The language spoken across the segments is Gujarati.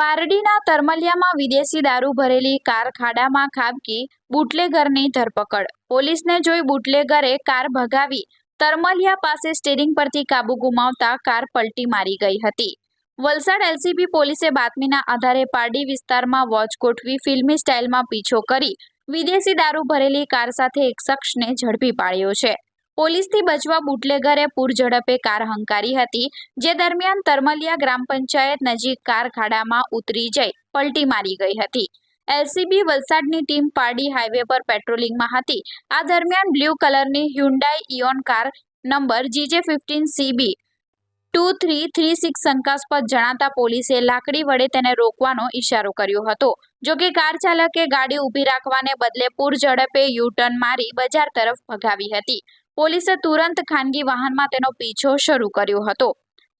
પારડીના તરમલિયામાં વિદેશી દારૂ ભરેલી કાર ખાડામાં ખાબકી, બુટલેગરની ધરપકડ। પોલીસને જોઈ બુટલેગરે કાર ભગાવી તરમલિયા પાસે સ્ટીયરિંગ પરથી કાબુ ગુમાવતા કાર પલટી મારી ગઈ હતી। વલસાડ એલસીબી પોલીસે બાતમીના આધારે પારડી વિસ્તારમાં વોચ ગોઠવી ફિલ્મી સ્ટાઇલમાં પીછો કરી વિદેશી દારૂ ભરેલી કાર સાથે એક શખ્સને ઝડપી પાડ્યો છે। પોલીસથી બચવા બુટલેગરે પૂરઝડપે કાર હંકારી હતી, જે દરમિયાન તરમલિયા ગ્રામ પંચાયત નજીક કાર ખાડામાં ઉતરી જઈ પલટી મારી ગઈ હતી। એલસીબી વલસાડની ટીમ પારડી હાઈવે પર પેટ્રોલિંગમાં હતી। આ દરમિયાન બ્લુ કલરની Hyundai Eon car number GJ15CB 2336 શંકાસ્પદ જણાતા પોલીસે લાકડી વડે તેને રોકવાનો ઇશારો કર્યો હતો। જોકે કાર ચાલકે ગાડી ઊભી રાખવાને બદલે પૂરઝડપે યુ-ટર્ન મારી બજાર તરફ ભગાવી હતી। પોલીસે તુરંત ખાનગી વાહનમાં તેનો પીછો શરૂ કર્યો હતો।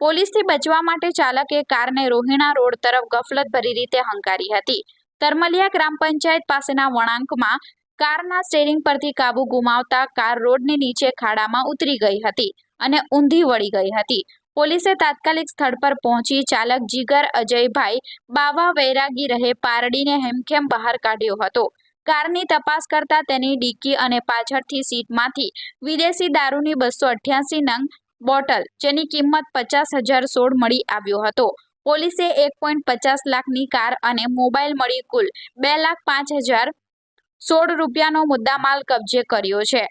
પોલીસથી બચવા માટે ચાલકે કારને રોહિણા રોડ તરફ ગફલતભરી રીતે હંકારી હતી। તરમલિયા ગ્રામ પંચાયત પાસેના વળાંકમાં કારના સ્ટીયરિંગ પરથી કાબુ ગુમાવતા કાર રોડની નીચે ખાડામાં ઉતરી ગઈ હતી અને ઊંધી વળી ગઈ હતી। પોલીસે તાત્કાલિક સ્થળ પર પહોંચી ચાલક જીગર અજયભાઈ બાવા વૈરાગી રહે પારડીને હેમખેમ બહાર કાઢ્યો હતો। કારની તપાસ કરતા તેની ડિક્કી અને પાછળથી સીટમાંથી વિદેશી દારૂની 288 નંગ બોટલ, જેની કિંમત 50,016 મળી આવ્યો હતો। પોલીસે 1.50 લાખની કાર અને મોબાઈલ મળી કુલ 2,05,016 રૂપિયાનો મુદ્દામાલ કબજે કર્યો છે।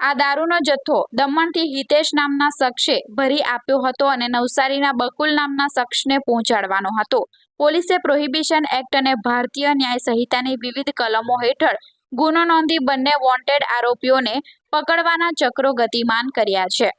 આ દારૂનો જથ્થો દમણથી હિતેશ નામના શખ્સે ભરી આપ્યો હતો અને નવસારીના બકુલ નામના શખ્સને પહોંચાડવાનો હતો। પોલીસે પ્રોહિબિશન એક્ટ અને ભારતીય ન્યાય સંહિતાની વિવિધ કલમો હેઠળ ગુનો નોંધી બંને વોન્ટેડ આરોપીઓને પકડવાના ચક્રો ગતિમાન કર્યા છે।